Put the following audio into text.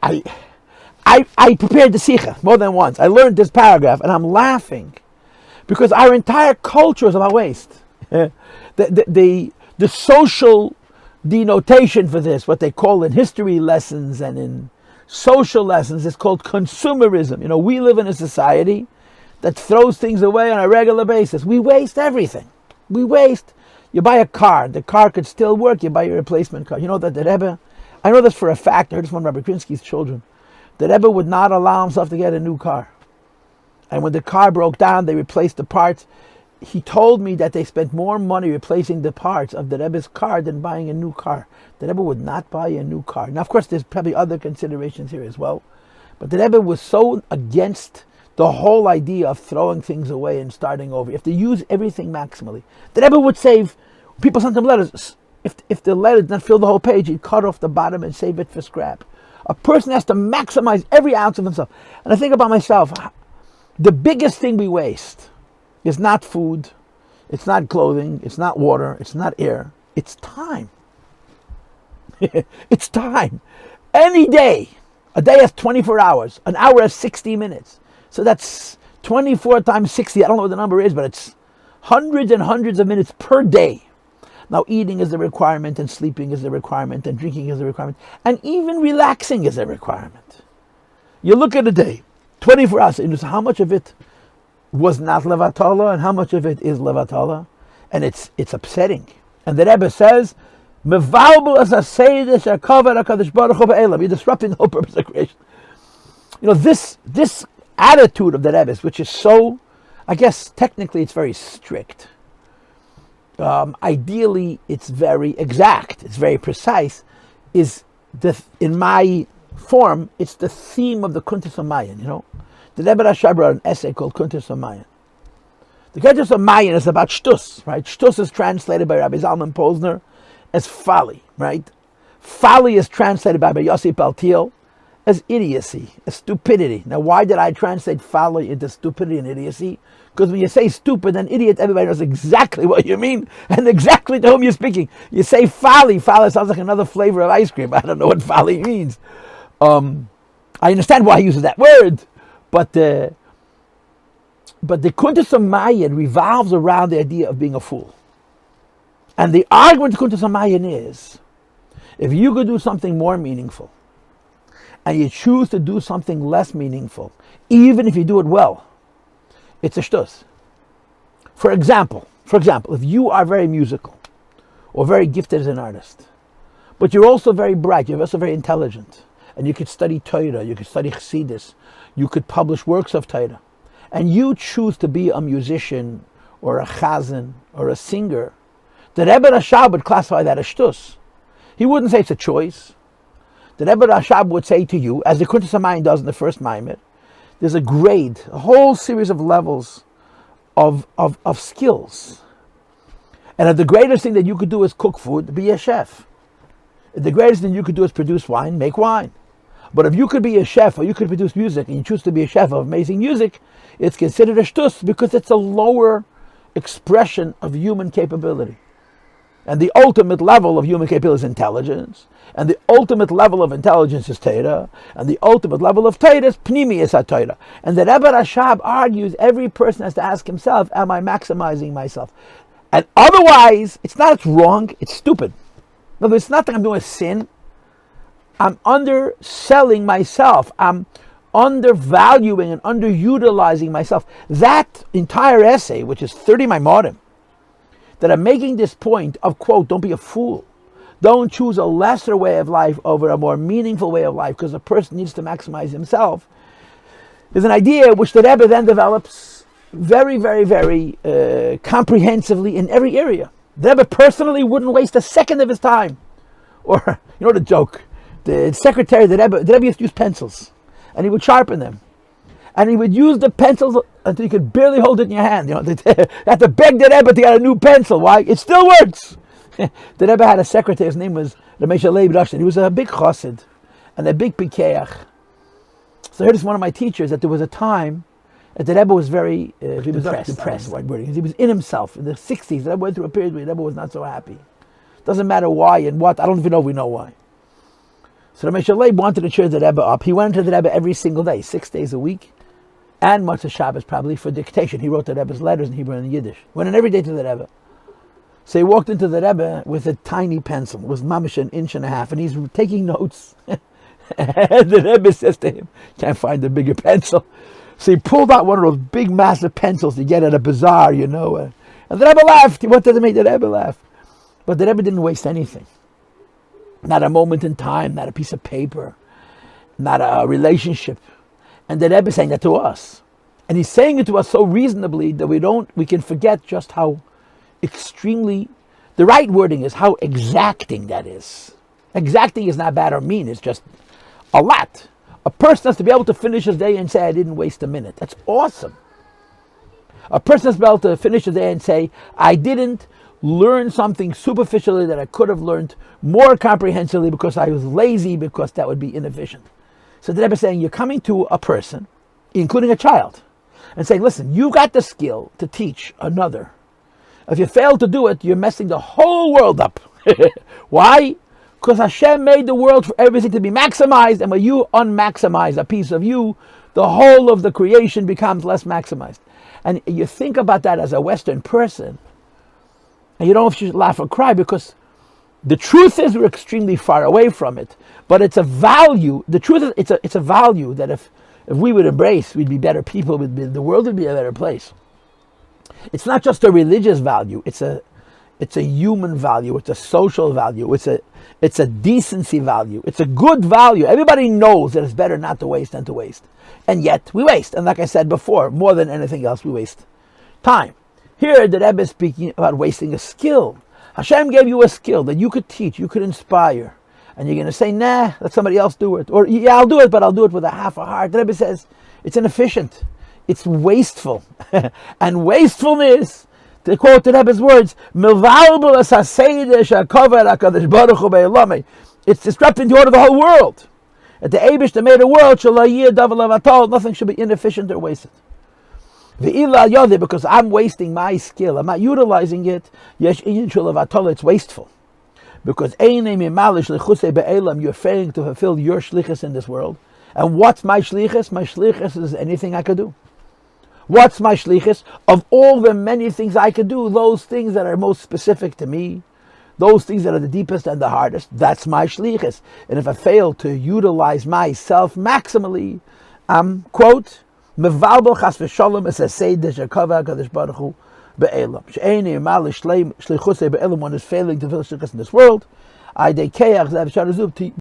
I prepared the Sikha more than once. I learned this paragraph and I'm laughing because our entire culture is about waste. The social denotation for this, what they call in history lessons and in social lessons, is called consumerism. We live in a society that throws things away on a regular basis. We waste everything. We waste. You buy a car, the car could still work, you buy a replacement car. You know that the Rebbe, I know this for a fact, I heard this from Rabbi Krinsky's children, the Rebbe would not allow himself to get a new car. And when the car broke down, they replaced the parts. He told me that they spent more money replacing the parts of the Rebbe's car than buying a new car. The Rebbe would not buy a new car. Now, of course, there's probably other considerations here as well. But the Rebbe was so against the whole idea of throwing things away and starting over. You have to use everything maximally. The Rebbe would save, people sent him letters. If the letter did not fill the whole page, he'd cut off the bottom and save it for scrap. A person has to maximize every ounce of himself. And I think about myself, the biggest thing we waste is not food, it's not clothing, it's not water, it's not air, it's time. It's time. Any day, a day has 24 hours, an hour has 60 minutes. So that's 24 times 60, I don't know what the number is, but it's hundreds and hundreds of minutes per day. Now eating is a requirement, and sleeping is a requirement, and drinking is a requirement, and even relaxing is a requirement. You look at a day, 24 hours, and how much of it was not levatala and how much of it is levatala, and it's upsetting. And the Rebbe says, you're disrupting the whole purpose of creation. This attitude of the Rebbe's, which is so, I guess technically it's very strict. Ideally, it's very exact, it's very precise, in my form, it's the theme of the Kuntres Mayan, The Rebbe Rashab wrote an essay called Kuntres Mayan. The Kuntres Mayan is about shtus, right? Shtus is translated by Rabbi Zalman Posner as folly, right? Folly is translated by Rabbi Yossi Paltiel as idiocy, as stupidity. Now, why did I translate folly into stupidity and idiocy? Because when you say stupid and idiot, everybody knows exactly what you mean and exactly to whom you're speaking. You say folly sounds like another flavor of ice cream. I don't know what folly means. I understand why he uses that word, but the Kuntres Mayan revolves around the idea of being a fool. And the argument of Kuntres Mayan is, if you could do something more meaningful, and you choose to do something less meaningful, even if you do it well, it's a shtus. For example, if you are very musical or very gifted as an artist, but you're also very bright, you're also very intelligent, and you could study Torah, you could study Chassidus, you could publish works of Torah, and you choose to be a musician or a chazan or a singer, the Rebbe Rashab would classify that as shtus. He wouldn't say it's a choice. The Rebbe Rashab would say to you, as the Kuntres Mayan does in the first Maimer, there's a grade, a whole series of levels of skills. And if the greatest thing that you could do is cook food, be a chef. If the greatest thing you could do is produce wine, make wine. But if you could be a chef or you could produce music and you choose to be a chef of amazing music, it's considered a shtus because it's a lower expression of human capability. And the ultimate level of human capability is intelligence. And the ultimate level of intelligence is Torah. And the ultimate level of Torah is Pnimius HaTorah. And the Rebbe Rashab argues every person has to ask himself, am I maximizing myself? And otherwise, it's wrong, it's stupid. No, it's not that I'm doing a sin. I'm underselling myself. I'm undervaluing and underutilizing myself. That entire essay, which is 30 Maimorim, that I'm making this point of, quote, don't be a fool. Don't choose a lesser way of life over a more meaningful way of life because a person needs to maximize himself, is an idea which the Rebbe then develops very, very, very comprehensively in every area. The Rebbe personally wouldn't waste a second of his time. Or, you know the joke, the secretary of the Rebbe used to use pencils, and he would sharpen them. And he would use the pencils until you could barely hold it in your hand. You had to beg the Rebbe to get a new pencil. Why? It still works. The Rebbe had a secretary, his name was Ramesha Leib. He was a big chassid and a big pikeach. So I heard this from one of my teachers that there was a time that the Rebbe was very depressed. He was in himself. In the 60s, the Rebbe went through a period where the Rebbe was not so happy. Doesn't matter why and what. I don't even know if we know why. So Rabbi Yossi wanted to cheer the Rebbe up. He went to the Rebbe every single day, 6 days a week, and Motzei Shabbos probably for dictation. He wrote the Rebbe's letters in Hebrew and Yiddish. Went in every day to the Rebbe. So he walked into the Rebbe with a tiny pencil. It was mamish an inch and a half, and he's taking notes. And the Rebbe says to him, "Can't find a bigger pencil." So he pulled out one of those big, massive pencils you get at a bazaar, And the Rebbe laughed. He wanted to make the Rebbe laugh. But the Rebbe didn't waste anything. Not a moment in time, not a piece of paper, not a relationship. And the Rebbe is saying that to us. And he's saying it to us so reasonably that we can forget just how extremely, the right wording is how exacting that is. Exacting is not bad or mean, it's just a lot. A person has to be able to finish his day and say, "I didn't waste a minute." That's awesome. A person has to be able to finish his day and say, "I didn't learn something superficially that I could have learned more comprehensively because I was lazy, because that would be inefficient." So the Rebbe is saying, you're coming to a person, including a child, and saying, "Listen, you got the skill to teach another. If you fail to do it, you're messing the whole world up." Why? Because Hashem made the world for everything to be maximized, and when you unmaximize a piece of you, the whole of the creation becomes less maximized. And you think about that as a Western person, and you don't know if you should laugh or cry, because the truth is we're extremely far away from it. But it's a value. The truth is it's a value that if we would embrace, we'd be better people. The world would be a better place. It's not just a religious value. It's a human value. It's a social value. It's a decency value. It's a good value. Everybody knows that it's better not to waste than to waste. And yet we waste. And like I said before, more than anything else, we waste time. Here the Rebbe is speaking about wasting a skill. Hashem gave you a skill that you could teach, you could inspire. And you're going to say, "Nah, let somebody else do it." Or, "Yeah, I'll do it, but I'll do it with a half a heart." The Rebbe says, it's inefficient. It's wasteful. And wastefulness, to quote the Rebbe's words, it's disrupting the order of the whole world. At the Eibush made a world, nothing should be inefficient or wasted. Because I'm wasting my skill, I'm not utilizing it, it's wasteful. Because you're failing to fulfill your shlichus in this world. And what's my shlichus? My shlichus is anything I could do. What's my shlichus? Of all the many things I could do, those things that are most specific to me, those things that are the deepest and the hardest, that's my shlichus. And if I fail to utilize myself maximally, I'm, quote, mevalbel chas v'sholem es aseidah shekava HaKadosh Baruch Hu be'elam. She'eini imal shlichusei be'elam, one is failing to fulfill shlichus in this world. I dekeach zav sharazuv